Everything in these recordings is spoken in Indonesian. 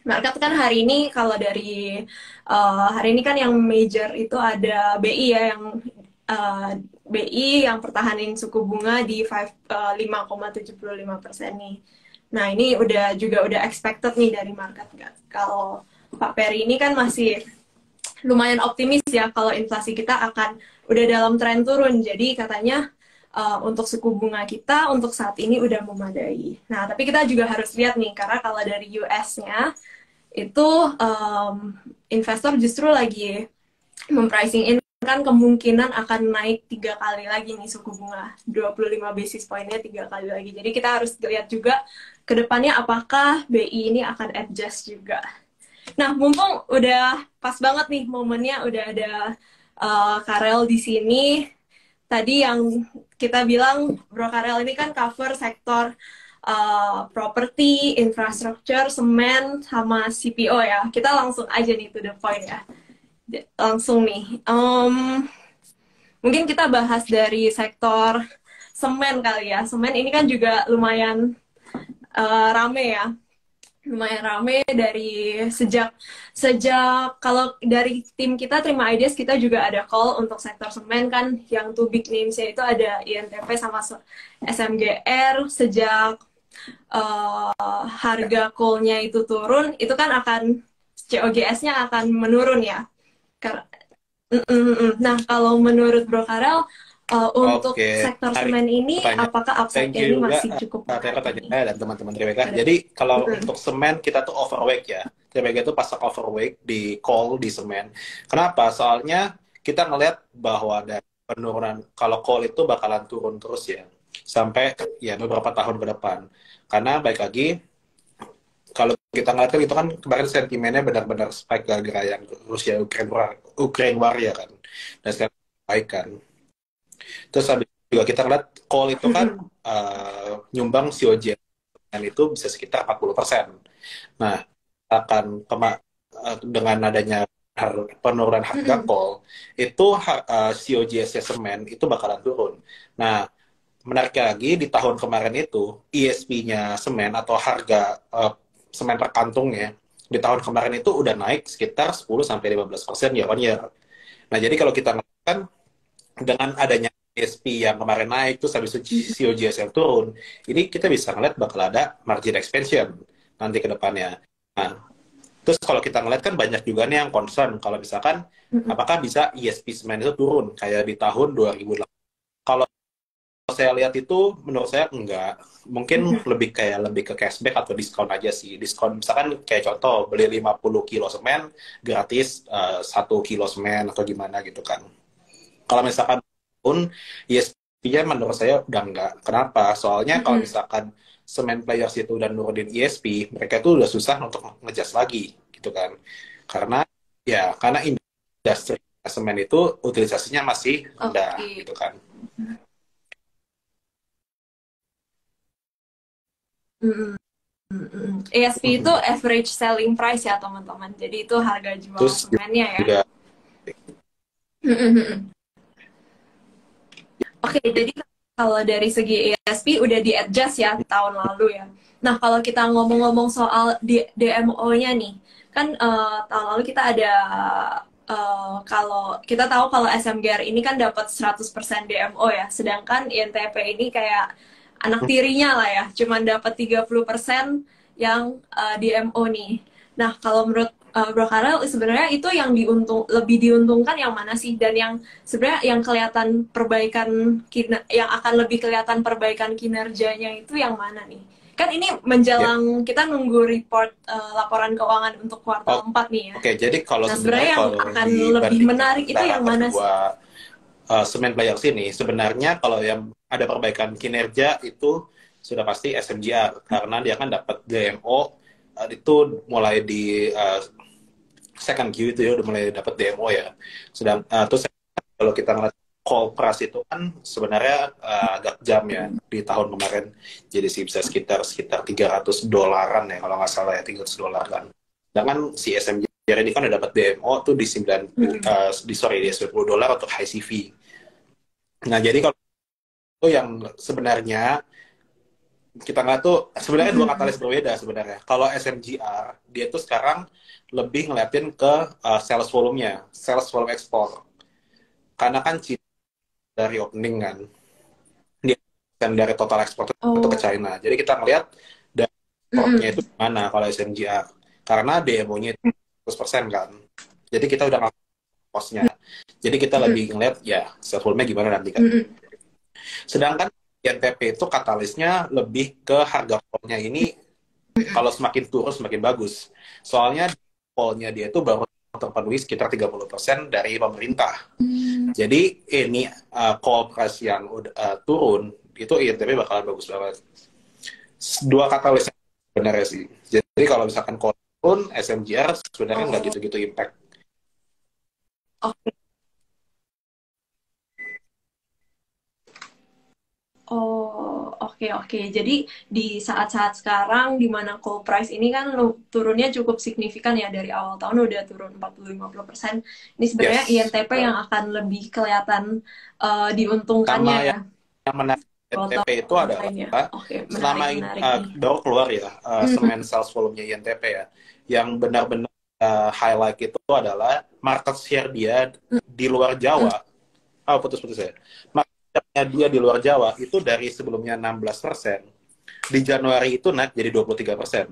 Market kan hari ini kalau dari hari ini kan yang major itu ada BI ya yang BI yang pertahanin suku bunga di 5,75% nih. Nah ini udah expected nih dari market nggak? Kalau Pak Peri ini kan masih lumayan optimis ya kalau inflasi kita akan udah dalam tren turun. Jadi katanya untuk suku bunga kita untuk saat ini udah memadai. Nah, tapi kita juga harus lihat nih, karena kalau dari US-nya itu investor justru lagi mempricing in kan kemungkinan akan naik 3 kali lagi nih suku bunga 25 basis pointnya 3 kali lagi. Jadi kita harus lihat juga ke depannya apakah BI ini akan adjust juga. Nah, mumpung udah pas banget nih momennya udah ada Karel di sini. Tadi yang kita bilang Bro Karel ini kan cover sektor properti, infrastruktur, semen, sama CPO ya. Kita langsung aja nih to the point ya. Langsung nih. Mungkin kita bahas dari sektor semen kali ya. Semen ini kan juga lumayan rame ya. Lumayan rame dari sejak sejak kalau dari tim kita terima ideas kita juga ada call untuk sektor semen kan yang two big names itu ada INTP sama SMGR sejak harga coal-nya itu turun itu kan akan COGS-nya akan menurun ya. Nah, kalau menurut Bro Karel, untuk Oke, sektor hari semen ini, pertanyaan. apakah Thank upside-nya you ini juga, masih cukup Tera menarik nih? tanya dan teman-teman Triweka. Ada. Jadi kalau Mm-mm. untuk semen kita tuh overweight ya. Triweka itu pasang overweight di coal di semen. Kenapa? Soalnya kita ngelihat bahwa ada penurunan kalau coal itu bakalan turun terus ya sampai ya beberapa tahun ke depan. Karena baik lagi kalau kita ngeliat kan itu kan kemarin sentimennya benar-benar spike gara-gara yang Rusia Ukraine war ya kan. Dan sekarang baik kan. Terus habis itu juga kita ngeliat coal itu kan nyumbang COG dan itu bisa sekitar 40%. Nah, akan dengan adanya penurunan harga Mm-mm. coal, itu COGS semen itu bakalan turun. Nah, menariknya lagi di tahun kemarin itu ISP-nya semen atau harga semen per kantungnya di tahun kemarin itu udah naik sekitar 10-15% year on year. Nah, jadi kalau kita ngelihat dengan adanya ESP yang kemarin naik terus habis itu COGS yang turun, ini kita bisa ngeliat bakal ada margin expansion nanti ke depannya. Nah, terus kalau kita ngeliat kan banyak juga nih yang concern kalau misalkan Mm-mm. apakah bisa ESP semen itu turun kayak di tahun 2008. Kalau saya lihat itu menurut saya enggak. Mungkin Mm-mm. lebih ke cashback atau diskon aja sih. Diskon misalkan kayak contoh beli 50 kilo semen gratis 1 kilo semen atau gimana gitu kan. Kalau misalkan pun ESP-nya menurut saya udah enggak. Kenapa? Soalnya kalau Mm-mm. misalkan semen players itu udah nurunin ESP, mereka itu udah susah untuk ngejas lagi gitu kan. Karena karena industri semen itu utilisasinya masih rendah Oke. gitu kan. Mm-mm. Mm-mm. ASP itu average selling price ya teman-teman. Jadi itu harga jual Terus semennya ya. juga Mm-mm. Oke, jadi kalau dari segi ASP udah di-adjust ya tahun lalu ya. Nah, kalau kita ngomong-ngomong soal DMO-nya nih, kan tahun lalu kita ada kalau kita tahu kalau SMGR ini kan dapat 100% DMO ya, sedangkan INTP ini kayak anak tirinya lah ya, cuman dapat 30% yang DMO nih. Nah, kalau menurut Bro Karel sebenarnya itu yang lebih diuntungkan yang mana sih dan yang sebenarnya yang kelihatan yang akan lebih kelihatan perbaikan kinerjanya itu yang mana nih? Kan ini ya. menjelang kita nunggu report laporan keuangan untuk Oh, kuartal 4 nih ya. oke, jadi kalau Nah, sebenarnya sebenarnya yang kalau akan lebih dibandingkan menarik itu antara yang mana kedua sih? semen players ini, sebenarnya kalau yang ada perbaikan kinerja itu sudah pasti SMGR karena dia kan dapat DMO itu mulai di second Q itu ya udah mulai dapat DMO ya. Terus kalau kita ngeliat Kolpras itu kan sebenarnya agak jam ya di tahun kemarin jadi sih bisa sekitar sekitar $300 ya kalau nggak salah ya $300 kan. Sedangkan si SMGR ini kan udah dapat DMO tuh di 90 Hmm. di $90 untuk high CV. Nah, jadi kalau itu yang sebenarnya kita nggak tuh sebenarnya dua Mm-mm. katalis berbeda sebenarnya. Kalau SMGR dia tuh sekarang lebih ngeliatin ke sales volume-nya, sales volume ekspor. Karena kan Cina dari opening kan, dia kan dari total ekspor itu ke Oh. China. Jadi kita ngeliat dari ekspornya itu Mm-mm. gimana kalau SMGR. Karena DMO-nya itu 100% kan. Jadi kita udah nggak cost-nya. Jadi kita Mm-mm. lebih ngeliat ya sales volume-nya gimana nanti kan. Mm-mm. Sedangkan INTP itu katalisnya lebih ke harga call-nya ini kalau semakin turun semakin bagus. Soalnya call-nya dia itu baru terpenuhi sekitar 30% dari pemerintah. Mm. Jadi ini call price yang udah turun itu INTP bakalan bagus banget. Dua katalis sebenarnya sih. Jadi kalau misalkan call turun, SMGR sebenarnya nggak Oh, gitu-gitu impact. oke. Oh, oke, oke. Jadi di saat-saat sekarang di mana coal price ini kan turunnya cukup signifikan ya, dari awal tahun udah turun 40-50%. Ini sebenarnya Yes. INTP yang akan lebih kelihatan diuntungkannya Sama ya yang menarik awal INTP itu tahun adalah lainnya. Oke, selama menarik, ini menarik nih. baru keluar ya Mm. semen sales volume-nya INTP ya, yang benar-benar highlight itu adalah market share dia di luar Mm. Jawa. Oh, putus-putus ya. Market share-nya dia di luar Jawa itu dari sebelumnya 16%, di Januari itu naik jadi 23%.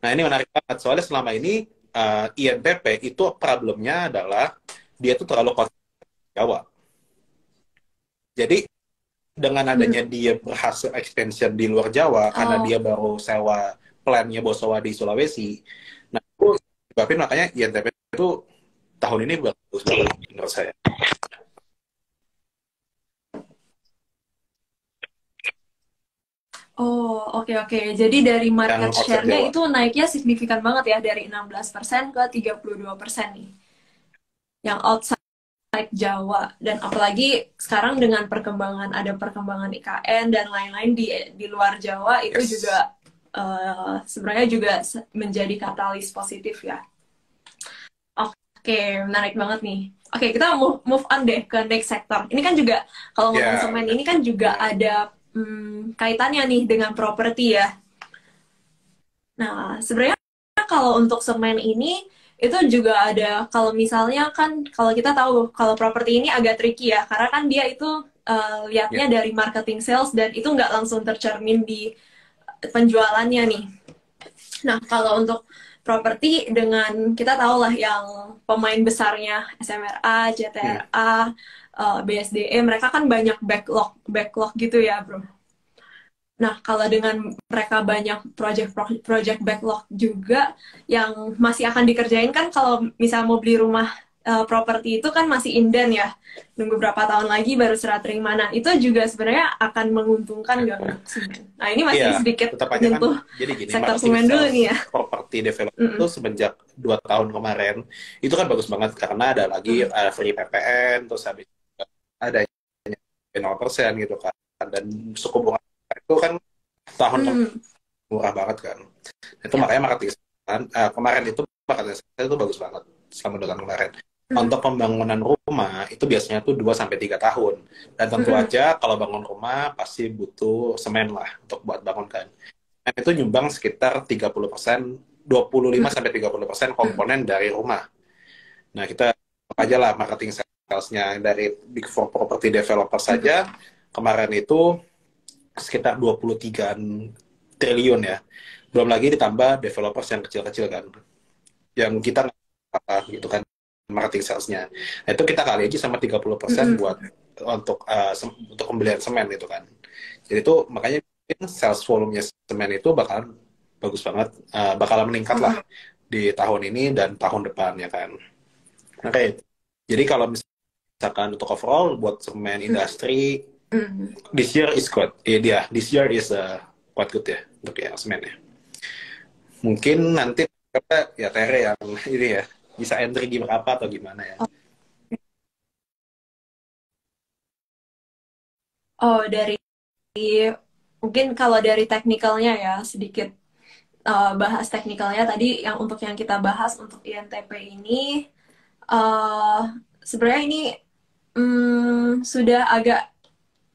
Nah, ini menarik banget soalnya selama ini INTP itu problemnya adalah dia tuh terlalu konsisten di Jawa. Jadi dengan adanya Mm. dia berhasil expansion di luar Jawa karena Oh, dia baru sewa plannya Bosowa di Sulawesi. Nah, itu sebabnya makanya INTP itu tahun ini bagus banget menurut saya. oh, oke, oke. Jadi dari Yang market offset share-nya Jawa. itu naiknya signifikan banget ya, dari 16% ke 32% nih. Yang outside Jawa, dan apalagi sekarang dengan ada perkembangan IKN dan lain-lain di luar Jawa, itu Yes. juga sebenarnya juga menjadi katalis positif ya. Oke, menarik banget nih. Oke, kita move on deh ke next sector. Ini kan juga kalau ngomong Ya, semen udah. ini kan juga ada kaitannya nih dengan properti ya. Nah, sebenarnya kalau untuk semen ini itu juga ada, kalau misalnya kan kalau kita tahu kalau properti ini agak tricky ya, karena kan dia itu Ya. lihatnya dari marketing sales dan itu nggak langsung tercermin di penjualannya nih. Nah, kalau untuk properti, dengan kita tahu lah yang pemain besarnya SMRA, Hmm. CTRA, BSDE, mereka kan banyak backlog backlog gitu ya, bro. Nah, kalau dengan mereka banyak project backlog juga yang masih akan dikerjain, kan kalau misal mau beli rumah properti itu kan masih inden ya. Nunggu berapa tahun lagi baru serah terima. Nah, itu juga sebenarnya akan menguntungkan nggak untuk semen? Nah, ini Iya, masih sedikit tetap aja kan. nyentuh Jadi gini, sektor marketing semen dulu sales nih ya. property development itu Mm-mm. semenjak 2 tahun kemarin itu kan bagus banget karena ada lagi Mm-mm. free PPN, terus habis itu ada 0% gitu kan, dan suku bunga itu kan tahun Mm. murah banget kan. Itu Ya. makanya marketing kan, kemarin itu marketing saya itu bagus banget selama 2 tahun kemarin. Mm. Untuk pembangunan rumah itu biasanya tuh 2 sampai 3 tahun. Dan tentu Mm-mm. aja kalau bangun rumah pasti butuh semen lah untuk buat bangun kan. Dan itu nyumbang sekitar 30%, 25 sampai 30% komponen dari rumah. Nah, kita aja lah marketing salesnya dari Big Four Property Developer saja Mm-mm. kemarin itu sekitar 23 triliun ya. Belum lagi ditambah developers yang kecil-kecil kan, yang kita nggak apa gitu kan marketing salesnya. Nah, itu kita kali aja sama 30% buat Mm-mm. untuk pembelian semen gitu kan. Jadi itu makanya sales volume-nya semen itu bakalan bagus banget, bakalan meningkat lah Mm-mm. di tahun ini dan tahun depan ya kan. Oke, jadi kalau misalkan untuk overall buat semen industri, Mm-mm. this year is good. Dia this year is quite good ya untuk ya semen ya. Mungkin nanti kita ya Tere yang ini ya bisa entry di berapa atau gimana ya. Oh, dari mungkin kalau dari teknikalnya ya, sedikit bahas teknikalnya tadi, yang untuk yang kita bahas untuk INTP ini, uh, sebenarnya ini sudah agak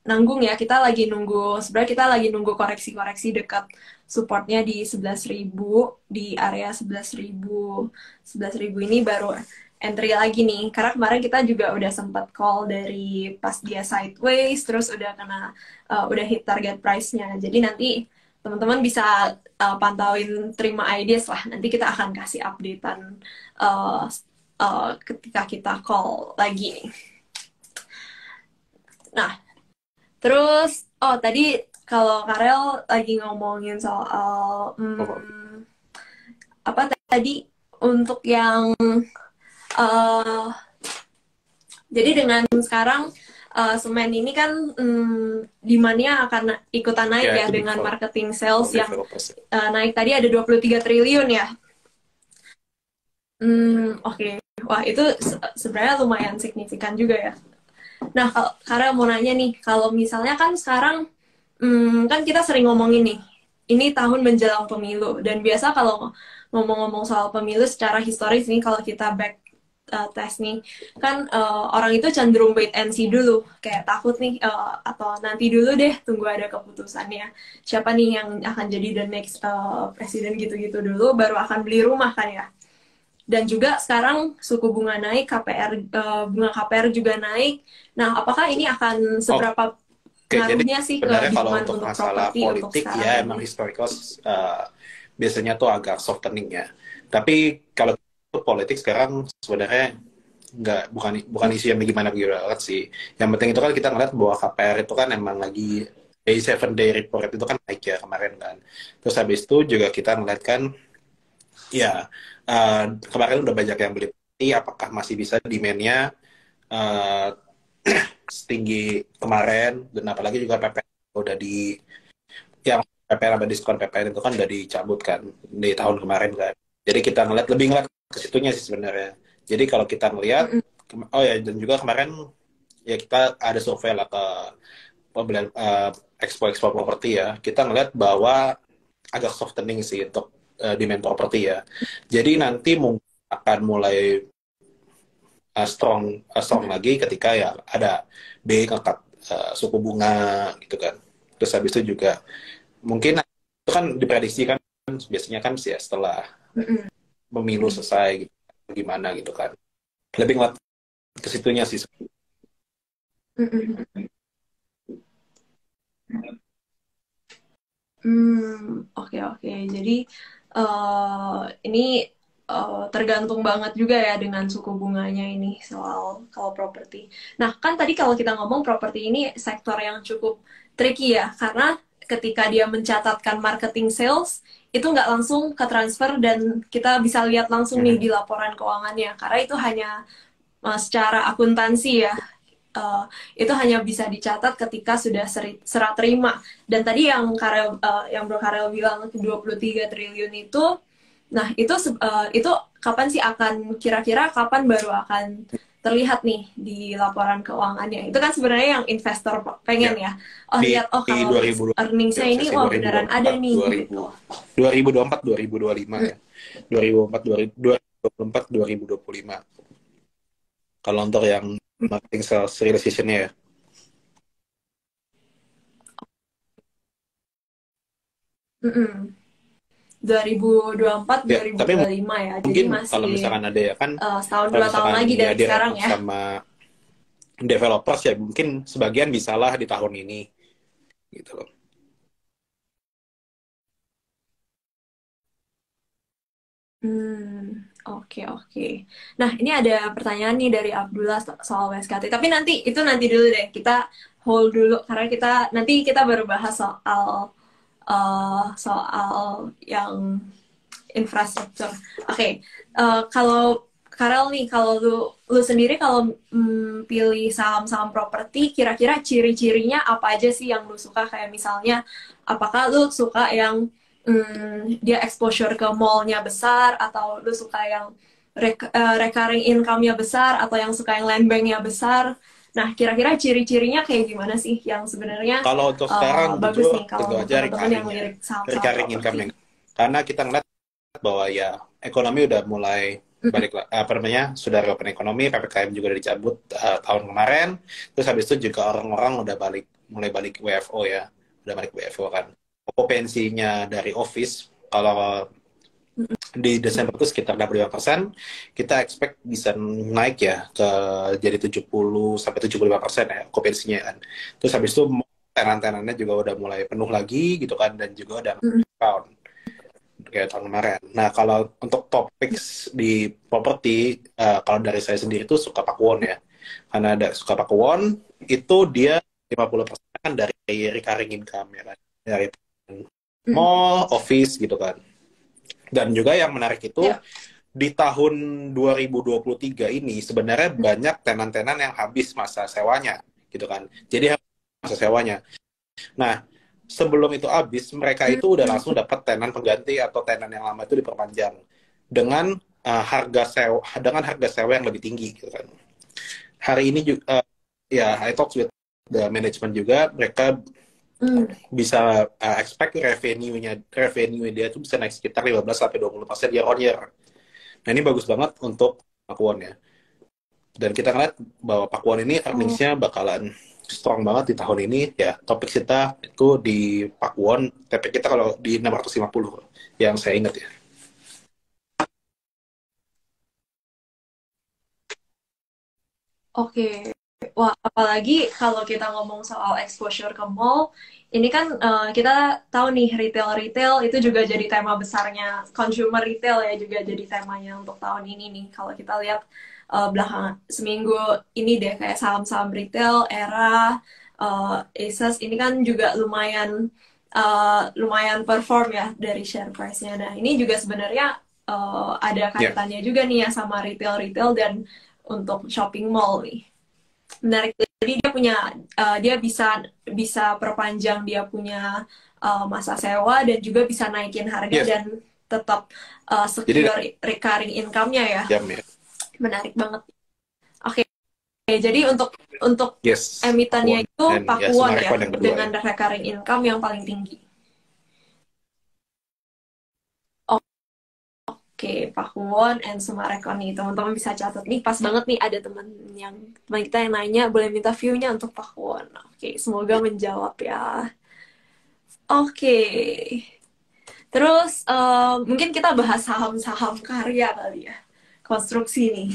nanggung ya, kita lagi nunggu, sebenarnya kita lagi nunggu koreksi-koreksi dekat supportnya di 11.000, di area 11.000. 11.000 ini baru entry lagi nih, karena kemarin kita juga udah sempat call dari pas dia sideways, terus udah udah hit target price-nya. Jadi nanti teman-teman bisa pantauin, terima ideas lah. Nanti kita akan kasih updatean uh, ketika kita call lagi nih. Nah, terus, tadi kalau Karel lagi ngomongin soal apa tadi untuk yang uh, jadi dengan sekarang semen ini kan demand-nya akan ikutan naik ya dengan marketing sales yang naik tadi ada 23 triliun ya. Oke. Wah, itu sebenarnya lumayan signifikan juga ya. Nah, Karel mau nanya nih, kalau misalnya kan sekarang kan kita sering ngomongin nih, ini tahun menjelang pemilu, dan biasa kalau ngomong-ngomong soal pemilu secara historis nih, kalau kita back test nih, kan orang itu cenderung wait and see dulu, kayak takut nih, atau nanti dulu deh, tunggu ada keputusannya, siapa nih yang akan jadi the next presiden gitu-gitu dulu, baru akan beli rumah kan ya. Dan juga sekarang suku bunga naik, bunga KPR juga naik. Nah, apakah ini akan seberapa ngaruhnya sih ke demand untuk properti politik untuk ya emang historical biasanya tuh agak softening ya. Tapi kalau politik sekarang sebenarnya bukan isu yang gimana banget sih. Yang penting itu kan kita ngeliat bahwa KPR itu kan emang lagi day 7-day report itu kan naik ya kemarin kan. Terus habis itu juga kita ngeliat kan ya kemarin udah banyak yang beli, apakah masih bisa demand-nya setinggi kemarin, dan apalagi juga PPN udah yang PPN sama diskon PPN itu kan udah dicabut kan di tahun kemarin kan. Jadi kita lebih ngeliat ke situnya sih sebenarnya. Jadi kalau kita ngeliat, dan juga kemarin ya kita ada survei lah ke pembelian expo properti ya, kita ngeliat bahwa agak softening sih untuk demand properti ya. Jadi nanti mungkin akan mulai strong lagi ketika ya ada BI ngangkat suku bunga gitu kan. Terus habis itu juga mungkin itu kan diprediksi kan biasanya kan sih ya setelah pemilu selesai gitu, gimana gitu kan. Lebih ngeliat ke situnya sih. Oke. Jadi ini tergantung banget juga ya dengan suku bunganya ini soal kalau properti. Nah, kan tadi kalau kita ngomong properti ini sektor yang cukup tricky ya, karena ketika dia mencatatkan marketing sales, itu nggak langsung ke transfer dan kita bisa lihat langsung nih di laporan keuangannya, karena itu hanya secara akuntansi ya. Itu hanya bisa dicatat ketika sudah serah terima. Dan tadi yang Bro Karel bilang 23 triliun itu, nah itu kapan sih kira-kira kapan baru akan terlihat nih di laporan keuangannya? Itu kan sebenarnya yang investor pengen ya. Lihat kalau earningsnya ini beneran ada nih gitu. 2024 2025 ya. 2024 2025. Kalau untuk yang marketing sales realization-nya ya. Mm-mm. 2024 2025 ya. Jadi mungkin masih kalau misalkan ada ya kan setahun 2 tahun lagi dari sekarang ya. Sama developers ya mungkin sebagian bisalah di tahun ini gitu loh. Oke. Nah, ini ada pertanyaan nih dari Abdullah soal WSKT. Tapi nanti dulu deh. Kita hold dulu karena nanti kita baru bahas soal yang infrastruktur. Oke. Kalau Karel nih, kalau lu sendiri kalau pilih saham-saham properti, kira-kira ciri-cirinya apa aja sih yang lu suka? Kayak misalnya, apakah lu suka yang dia exposure ke mall-nya besar, atau lu suka yang recurring income-nya besar, atau yang suka yang land bank-nya besar? Nah, kira-kira ciri-cirinya kayak gimana sih yang sebenarnya kalau untuk sekarang bagus nih kalau teman-teman yang lirik saham-saham recurring income, karena kita ngeliat bahwa ya ekonomi udah mulai balik apa namanya sudah reopen ekonomi, ppkm juga udah dicabut tahun kemarin, terus habis itu juga orang-orang udah mulai balik WFO ya, udah balik WFO kan, okupansinya dari office kalau di Desember itu sekitar 65%, kita expect bisa naik ya ke jadi 70 sampai 75% ya okupansinya kan. Terus habis itu tenan-tenannya juga udah mulai penuh lagi gitu kan, dan juga udah count kayak tahun kemarin. Nah, kalau untuk topik di properti, kalau dari saya sendiri tuh suka Pakuwon ya. Karena ada suka Pakuwon, itu dia 50% kan dari recurring income ya kan. Dari mall, office gitu kan. Dan juga yang menarik itu, Ya. di tahun 2023 ini sebenarnya banyak tenan-tenan yang habis masa sewanya gitu kan. Jadi masa sewanya. Nah, sebelum itu habis, mereka itu udah langsung dapat tenan pengganti atau tenan yang lama itu diperpanjang dengan harga sewa yang lebih tinggi gitu kan. Hari ini juga ya I talk with the management juga, mereka bisa expect revenue dia tuh bisa naik sekitar 15-20% year on year. Nah, ini bagus banget untuk Pakuwon ya. Dan kita ngeliat bahwa Pakuwon ini earnings-nya bakalan strong banget di tahun ini ya. Topik kita itu di Pakuwon, TP kita kalau di 650 yang saya ingat ya. Oke. Wah, apalagi kalau kita ngomong soal exposure ke mall, ini kan kita tahu nih retail-retail itu juga jadi tema besarnya, consumer retail ya juga jadi temanya untuk tahun ini nih. Kalau kita lihat belakangan seminggu ini deh kayak saham-saham retail, Era, Asus ini kan juga lumayan perform ya dari share price-nya. Nah, ini juga sebenarnya ada Ya, kaitannya juga nih ya sama retail-retail dan untuk shopping mall nih. Menarik. Jadi dia bisa bisa perpanjang dia punya masa sewa dan juga bisa naikin harga yes. dan tetap Jadi secure recurring income-nya ya. jam ya. Menarik banget. Oke, jadi untuk Yes, emitennya Pakuwon. itu Dan ya Pakuwon ya Sumarekon yang kedua dengan ya. recurring income yang paling tinggi. Oke, Pakuwon and Sumarekon nih teman-teman bisa catat nih, pas banget nih ada teman kita yang nanya boleh minta view-nya untuk Pakuwon. Oke, semoga menjawab ya. Oke, terus mungkin kita bahas saham-saham karya kali ya, konstruksi nih.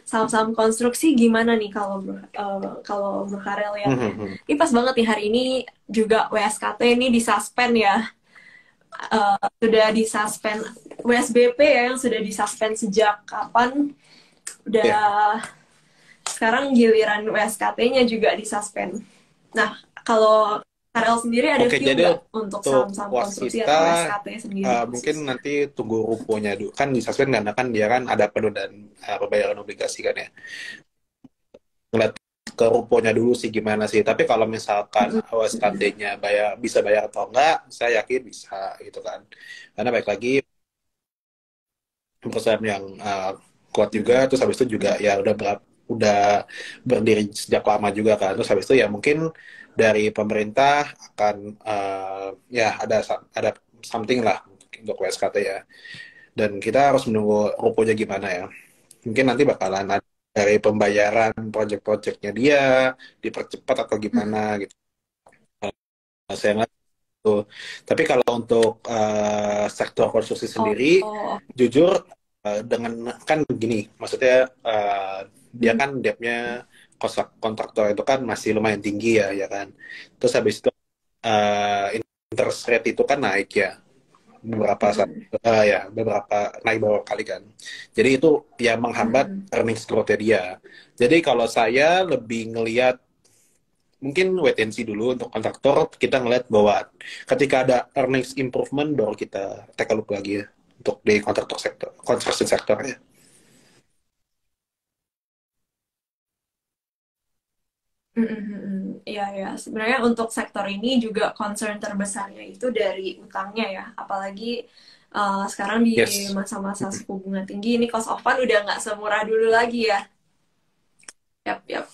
Saham-saham konstruksi gimana nih kalau Bro Karel lihatnya? Ini pas banget nih hari ini juga WSKT ini disuspend ya. Sudah disuspend WSBP ya yang sudah disuspend sejak kapan? Ya. Udah sekarang giliran WSKT-nya juga disuspend. Nah, kalau Karel sendiri ada Oke, view jadi nggak untuk untuk saham-saham konstruksi waskita atau WSKT sendiri mungkin khusus? nanti tunggu ruponya dulu. Kan di suspend karena kan dia kan ada penundaan pembayaran obligasi kan ya. Ngeliat ke ruponya dulu sih gimana sih. Tapi kalau misalkan OSKT-nya bisa bayar atau enggak, saya yakin bisa gitu kan. Karena baik lagi perusahaan yang kuat juga, terus habis itu juga ya udah berdiri sejak lama juga kan. Terus habis itu ya mungkin dari pemerintah akan ya ada something lah untuk WSKT ya. Dan kita harus menunggu ruponya gimana ya. Mungkin nanti bakalan ada dari pembayaran project-projectnya dia dipercepat atau gimana gitu. Saya nggak tahu. Tapi kalau untuk sektor konstruksi Oh, sendiri, oh. jujur dengan kan begini, maksudnya dia kan debtnya kontraktor itu kan masih lumayan tinggi ya, ya kan. Terus habis itu interest rate itu kan naik ya beberapa naik beberapa kali kan. Jadi itu ya menghambat earnings growth-nya dia. Jadi kalau saya lebih ngelihat mungkin wait and see dulu untuk kontraktor, kita ngelihat bahwa ketika ada earnings improvement baru kita take a look lagi ya untuk di kontraktor sektor, construction sektor ya. Iya ya, sebenarnya untuk sektor ini juga concern terbesarnya itu dari utangnya ya, apalagi sekarang di Yes. masa-masa suku bunga tinggi ini cost of fund udah nggak semurah dulu lagi ya. Yap, yap.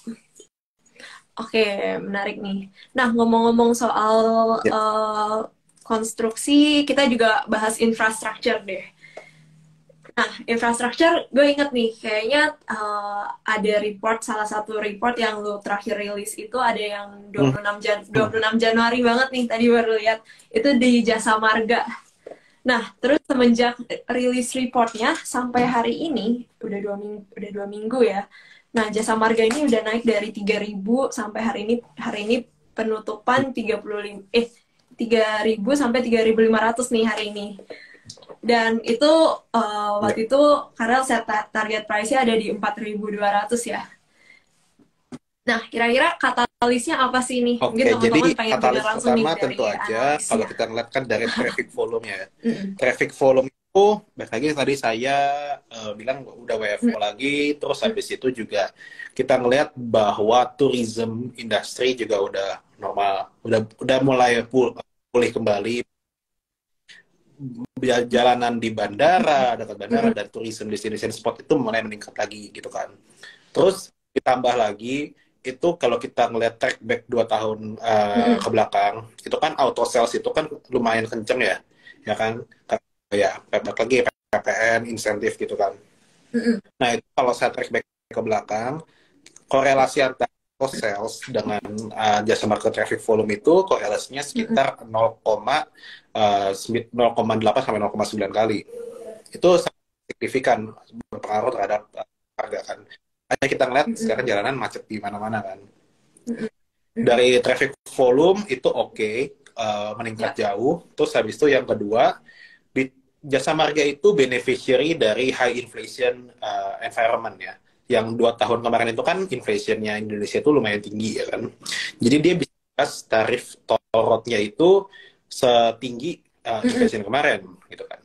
Oke, menarik nih. Nah, ngomong-ngomong soal Ya. konstruksi, kita juga bahas infrastruktur deh. Nah, infrastructure, gue inget nih, kayaknya ada report, salah satu report yang lu terakhir rilis itu ada yang Hmm. 26 Januari banget nih, tadi baru lihat. Itu di Jasa Marga. Nah, terus semenjak rilis reportnya sampai hari ini, udah 2 minggu ya. Nah, Jasa Marga ini udah naik dari 3.000 sampai hari ini penutupan 3.000 sampai 3.500 nih hari ini. Dan itu Ya. waktu itu Karel set target price-nya ada di 4.200 ya. Nah, kira-kira katalisnya apa sih nih? Mungkin Oke, jadi teman-teman pengen dengar katalis langsung nih pertama dari tentu aja kalau analisnya. kita ngeliat kan dari traffic volume ya. Mm-mm. Traffic volume itu, balik lagi tadi saya bilang udah WFO lagi, terus habis itu juga kita ngelihat bahwa tourism industry juga udah normal, udah mulai pulih kembali. Jalanan di bandara, dekat bandara Mm-mm. dan tourism destination spot itu mulai meningkat lagi gitu kan. Terus ditambah lagi itu kalau kita ngeliat track back 2 tahun ke Mm-mm. belakang, itu kan auto sales itu kan lumayan kenceng ya, ya kan? Ya, back lagi PPN, insentif gitu kan. Mm-mm. Nah, itu kalau saya track back ke belakang, korelasi antara auto sales dengan jasa market traffic volume itu korelasinya Mm-mm. sekitar 0,8 sampai 0,9 kali. Itu sangat signifikan berpengaruh terhadap harga kan. Hanya kita ngeliat sekarang Mm-mm. jalanan macet di mana-mana kan. Mm-mm. Mm-mm. Dari traffic volume itu oke, meningkat Ya. jauh. Terus habis itu yang kedua, di jasa marga itu beneficiary dari high inflation environment ya. Yang 2 tahun kemarin itu kan inflationnya Indonesia itu lumayan tinggi ya kan. Jadi dia bisa tarif tol roadnya itu setinggi Mm-mm. inflation kemarin gitu kan.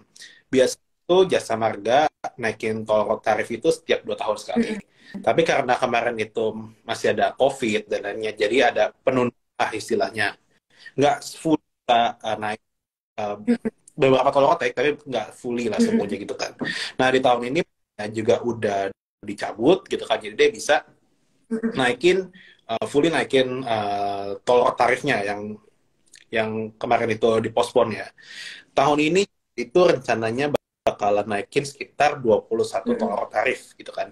Biasa itu jasa marga naikin tol road tarif itu setiap 2 tahun sekali. Mm-mm. Tapi karena kemarin itu masih ada COVID dan lainnya, jadi ada penundaan istilahnya. Nggak full naik uh, beberapa tol road naik, tapi nggak fully lah semuanya Mm-mm. gitu kan. Nah di tahun ini juga udah dicabut gitu kan, jadi dia bisa Mm-mm. naikin fully naikin tol road tarifnya yang kemarin itu dipospon ya. Tahun ini itu rencananya bakalan naikin sekitar 21 tol Mm-mm. road tarif gitu kan.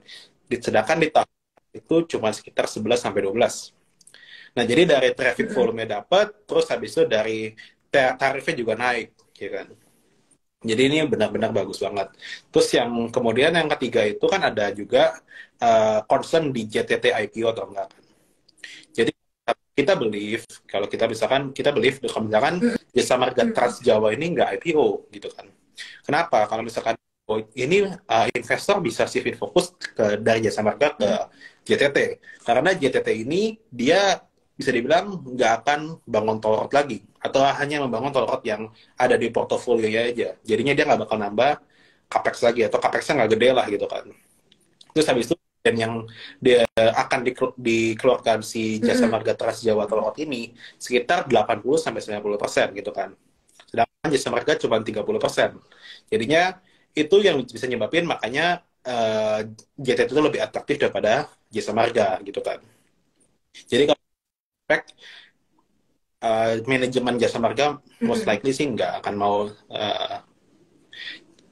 Sedangkan di tahun itu cuma sekitar 11 sampai 12. Nah, jadi dari traffic Mm-mm. volume dapat, terus habis itu dari tarifnya juga naik, ya kan. Jadi ini benar-benar bagus banget. Terus yang kemudian yang ketiga itu kan ada juga concern di JTT IPO atau enggak kan. Jadi kita believe kalau kita misalkan kita believe kalau misalkan Jasa Marga Mm-mm. Trans Jawa ini nggak IPO gitu kan. Kenapa? Kalau misalkan ini investor bisa shifting fokus dari Jasa Marga ke Mm-mm. JTT. Karena JTT ini dia bisa dibilang nggak akan bangun tol road lagi atau hanya membangun tol road yang ada di portofolio aja. Jadinya dia nggak bakal nambah capex lagi atau capexnya nggak gede lah gitu kan. Terus habis itu dan yang dia akan dikeluarkan si Jasa Mm-mm. Marga Trans Jawa Tol Road ini sekitar 80 sampai 90% gitu kan. Sedangkan Jasa Marga cuma 30%. Jadinya itu yang bisa nyebabin makanya JTT itu lebih atraktif daripada Jasa Marga gitu kan. Jadi kalau spek manajemen Jasa Marga most Mm-mm. likely sih nggak akan mau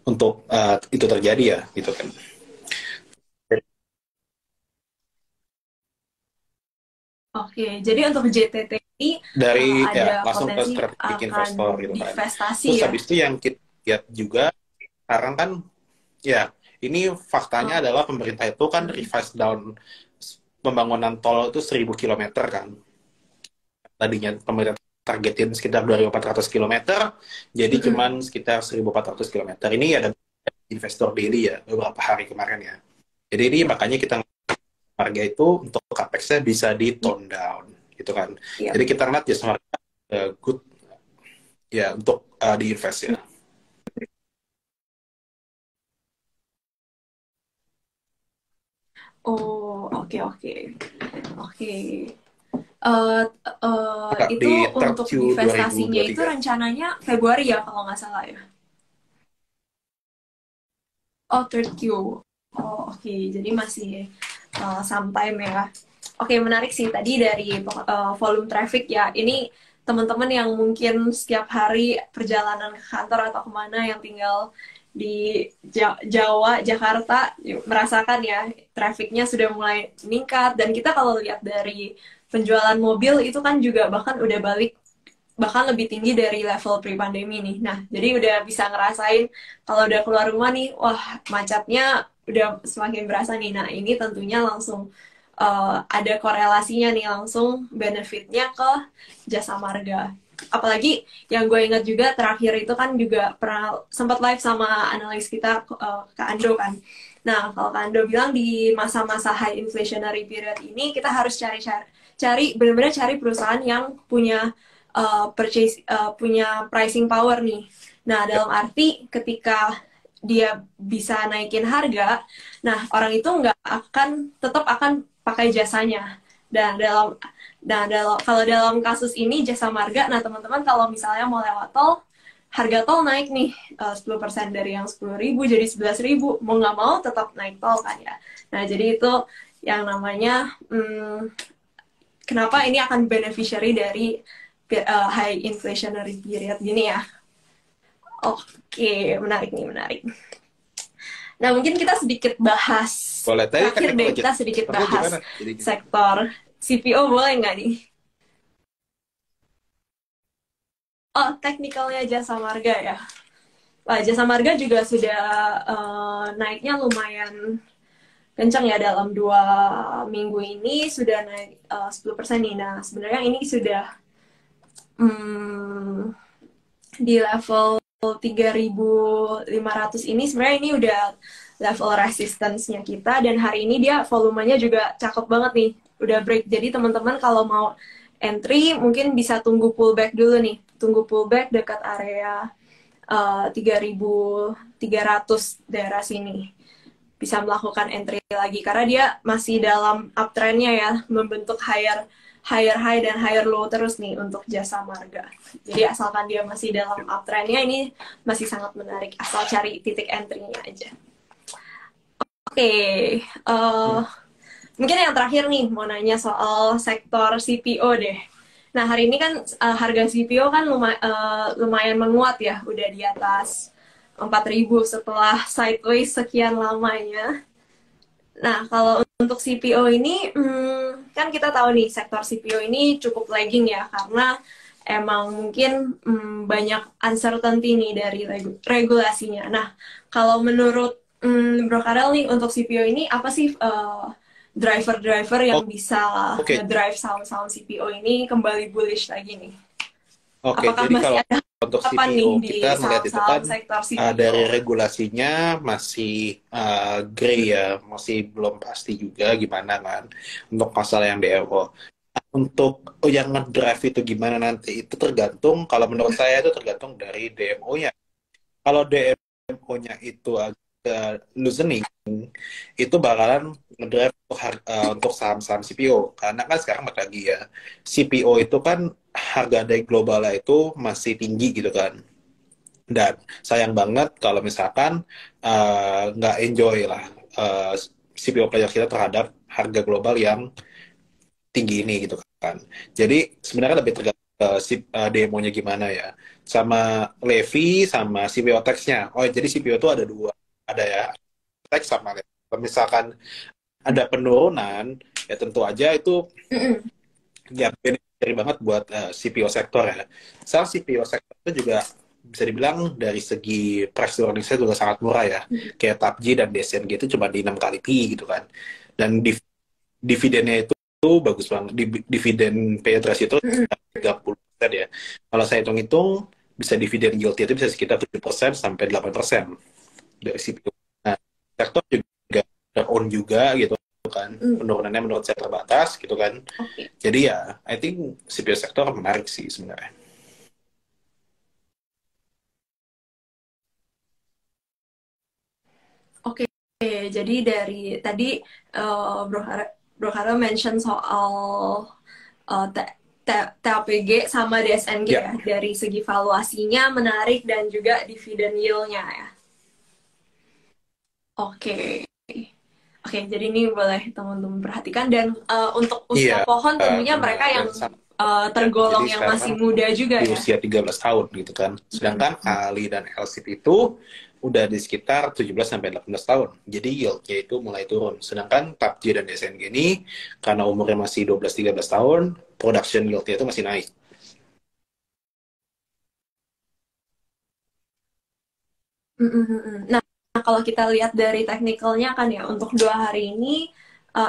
untuk itu terjadi ya gitu kan. Oke, jadi untuk JTT ini Dari ada ya langsung ke potensi strategic akan investor gitu kan. divestasi Terus ya? habis itu yang kita lihat juga sekarang kan ya ini faktanya Oh. adalah pemerintah itu kan Mm-mm. revise down pembangunan tol itu 1.000 kilometer kan. Tadinya pemerintah targetin sekitar 2.400 kilometer, jadi Mm-mm. cuman sekitar 1.400 kilometer. Ini ada investor daily ya beberapa hari kemarin ya. Jadi ini makanya kita harga itu untuk capex-nya bisa di tone down gitu kan. Iya. Jadi kita lihat ya harga good ya untuk diinvest ya. Oh, oke oke. Oke. Eh Agak itu di third untuk Q divestasinya itu 2023. rencananya Februari ya kalau nggak salah ya? Oh, third Q. Oh, oke. Jadi masih sometime ya. Oke, menarik sih tadi dari volume traffic ya. Ini teman-teman yang mungkin setiap hari perjalanan ke kantor atau kemana yang tinggal di Jawa, Jakarta merasakan ya trafficnya sudah mulai meningkat, dan kita kalau lihat dari penjualan mobil itu kan juga bahkan udah balik, bahkan lebih tinggi dari level pre-pandemi nih. Nah, jadi udah bisa ngerasain kalau udah keluar rumah nih, wah macetnya udah semakin berasa nih. Nah, ini tentunya langsung ada korelasinya nih, langsung benefitnya ke jasa marga. Apalagi yang gue ingat juga terakhir itu kan juga pernah sempat live sama analis kita, Kak Ando kan. Nah, kalau Kak Ando bilang di masa-masa high inflationary period ini kita harus cari benar-benar cari perusahaan yang punya punya pricing power nih. Nah, dalam arti ketika dia bisa naikin harga, nah orang itu nggak akan tetap akan pakai jasanya. Dan kalau dalam kasus ini jasa marga, nah teman-teman kalau misalnya mau lewat tol, harga tol naik nih 10% dari yang 10.000 jadi 11.000, mau nggak mau tetap naik tol kan ya. Nah, jadi itu yang namanya kenapa ini akan beneficiary dari high inflationary period gini ya. Oke, menarik nih, menarik. Nah, mungkin kita sedikit bahas. Boleh, terakhir deh, kita sedikit bahas sektor CPO, boleh nggak nih? Oh, teknikalnya jasa marga ya. Wah, jasa marga juga sudah naiknya lumayan kencang ya, dalam 2 minggu ini sudah naik 10% nih. Nah, sebenarnya ini sudah di level 3.500 ini, sebenarnya ini udah level resistance-nya kita, dan hari ini dia volumenya juga cakep banget nih, udah break. Jadi teman-teman kalau mau entry mungkin bisa tunggu pullback dulu nih, tunggu pullback dekat area 3.300 daerah sini, bisa melakukan entry lagi karena dia masih dalam uptrendnya ya, membentuk higher high dan higher low terus nih untuk jasa marga. Jadi asalkan dia masih dalam uptrendnya, ini masih sangat menarik, asal cari titik entry-nya aja. Oke, mungkin yang terakhir nih mau nanya soal sektor CPO deh. Nah, hari ini kan harga CPO kan lumayan menguat ya, udah di atas 4.000 setelah sideways sekian lamanya. Nah, kalau untuk CPO ini, kan kita tahu nih sektor CPO ini cukup lagging ya, karena emang mungkin banyak uncertainty nih dari regulasinya. Nah, kalau menurut Bro Karel nih, untuk CPO ini apa sih driver-driver yang bisa ngedrive saham-saham CPO ini kembali bullish lagi nih? Apakah jadi masih kalau ada untuk CPO kita melihat itu kan dari regulasinya masih gray ya, masih belum pasti juga gimana kan untuk masalah yang DMO. Untuk yang ngedrive itu gimana nanti itu tergantung, kalau menurut saya itu tergantung dari DMO-nya. Kalau DMO-nya itu agak loosening, itu bakalan ngedrive untuk saham-saham CPO. Karena kan sekarang lagi ya, CPO itu kan harga dari globalnya itu masih tinggi gitu kan. Dan sayang banget kalau misalkan nggak enjoy lah CPO player kita terhadap harga global yang tinggi ini gitu kan. Jadi sebenarnya lebih tergantung demo-nya gimana ya. Sama Levi sama CPO text-nya. Oh, jadi CPO itu ada dua. Ada ya, teks sama Levi. Kalau misalkan ada penurunan, ya tentu aja itu ya beneficiary banget buat CPO sektor ya. Soal CPO sektor itu juga bisa dibilang dari segi price to earnings juga sangat murah ya. Kayak PUBG dan DSNG itu cuma di 6 kali P gitu kan. Dan dividennya itu bagus banget. Dividen payout ratio itu 30% ya. Kalau saya hitung-hitung, bisa dividen yield itu bisa sekitar 7% sampai 8% dari CPO. Nah, sektor juga on juga gitu kan. Penurunannya menurut saya terbatas gitu kan. Jadi ya, I think CPO sektor menarik sih sebenarnya. Oke, jadi dari tadi Bro Haro mention soal TAPG sama DSNG ya, dari segi valuasinya menarik dan juga dividen yield-nya ya. Oke, jadi ini boleh teman-teman perhatikan, dan untuk usia pohon tentunya mereka yang tergolong yang masih muda juga di usia 13 tahun gitu kan. Sedangkan Ali dan LCP itu udah di sekitar 17 sampai 18 tahun. Jadi yield-nya itu mulai turun. Sedangkan PUBG dan SNG ini karena umurnya masih 12-13 tahun, production yield-nya itu masih naik. Nah, kalau kita lihat dari teknikalnya kan ya, untuk 2 hari ini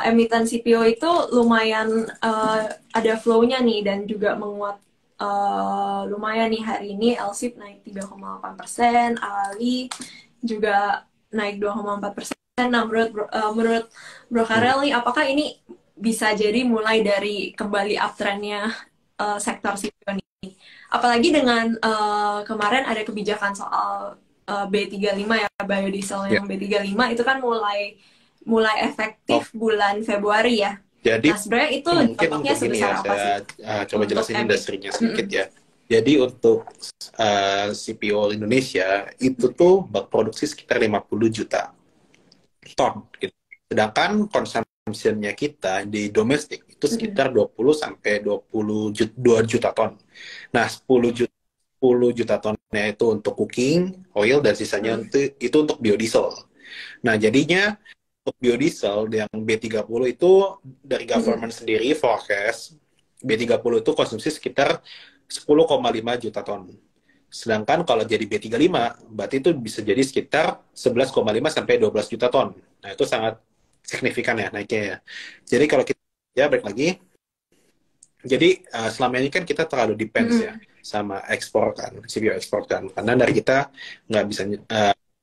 emiten CPO itu lumayan ada flow-nya nih dan juga menguat lumayan nih hari ini. LSIP naik 3,8%, Ali juga naik 2,4%. Nah, menurut Bro Hmm. Karel nih, apakah ini bisa jadi mulai dari kembali uptrendnya sektor CPO nih? Apalagi dengan kemarin ada kebijakan soal B35 ya, biodiesel Ya. yang B35 itu kan mulai mulai Oh, efektif bulan Februari ya. jadi Nah, sebenarnya itu mungkin dampaknya untuk ini ya, sebesar apa saya sih coba untuk jelasin emit? industrinya sedikit Mm-mm. ya. Jadi untuk CPO Indonesia itu tuh produksi sekitar 50 juta ton gitu. Sedangkan consumption-nya kita di domestik itu Mm-mm. sekitar 20 sampai 22 juta ton. Nah, 10 juta tonnya itu untuk cooking oil dan sisanya Mm-mm. itu untuk biodiesel. Nah, jadinya untuk biodiesel yang B30 itu dari Mm-mm. government sendiri forecast B30 itu konsumsi sekitar 10,5 juta ton. Sedangkan kalau jadi B35, berarti itu bisa jadi sekitar 11,5 sampai 12 juta ton. Nah, itu sangat signifikan ya naiknya ya. Jadi kalau kita ya balik lagi, jadi selama ini kan kita terlalu depends ya Mm-mm. sama ekspor kan, CPO ekspor kan. Karena dari kita nggak bisa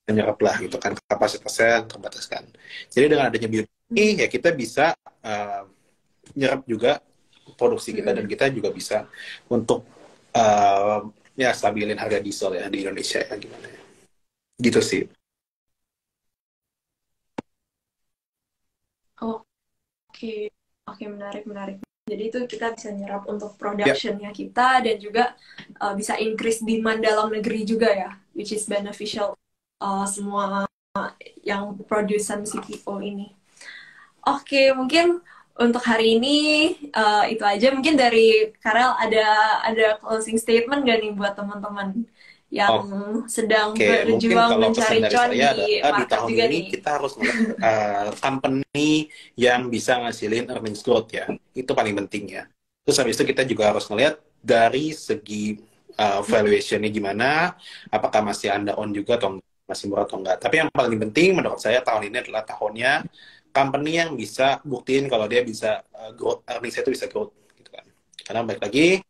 menyerap lah gitu kan, kapasitasnya terbatas kan. Jadi dengan adanya bio ini Mm-mm. ya kita bisa uh, nyerap juga produksi kita dan Mm-mm. kita juga bisa untuk uh, ya stabilin harga diesel ya di Indonesia ya gimana ya. Gitu sih. Oke, oke, menarik, menarik. Jadi itu kita bisa nyerap untuk Ya, production-nya kita dan juga bisa increase demand dalam negeri juga ya, which is beneficial semua yang produsen CPO ini. Oke, mungkin untuk hari ini itu aja. Mungkin dari Karel ada closing statement gak nih buat teman-teman yang oh, sedang oke, mungkin berjuang kalau pesan mencari dari cuan saya di adalah di market tahun juga ini nih? kita harus melihat company yang bisa ngasilin earnings growth ya. Itu paling penting ya. Terus habis itu kita juga harus melihat dari segi valuation-nya gimana, apakah masih under on juga atau masih murah atau enggak. Tapi yang paling penting menurut saya tahun ini adalah tahunnya company yang bisa buktiin kalau dia bisa growth, earnings itu bisa growth gitu kan. Karena balik lagi,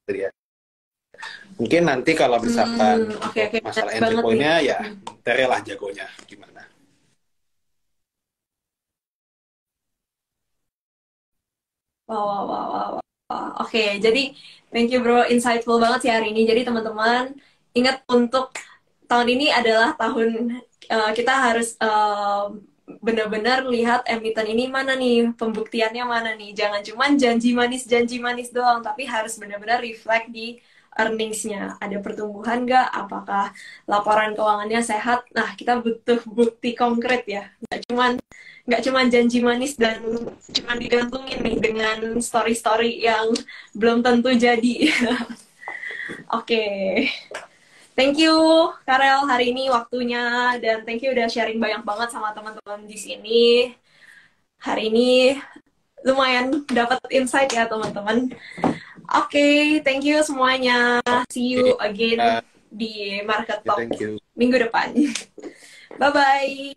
gitu ya. Mungkin nanti kalau misalkan Oke, untuk oke, masalah menarik entry banget nih. point-nya ya Hmm. Tere lah jagonya gimana. Wow, wow, wow, wow, wow. Oke, jadi thank you bro, insightful banget sih hari ini. Jadi teman-teman ingat untuk tahun ini adalah tahun kita harus benar-benar lihat emiten ini mana nih, pembuktiannya mana nih. Jangan cuma janji manis doang, tapi harus benar-benar reflect di earnings-nya. Ada pertumbuhan nggak? Apakah laporan keuangannya sehat? Nah, kita butuh bukti konkret ya. Nggak cuma janji manis dan cuma digantungin nih dengan story-story yang belum tentu jadi. Oke. Thank you, Karel, hari ini waktunya. Dan thank you udah sharing banyak banget sama teman-teman di sini. Hari ini lumayan dapat insight ya, teman-teman. Oke, thank you semuanya. See Oke, you again uh, di Market ya, Talk thank you. minggu depan. Bye-bye.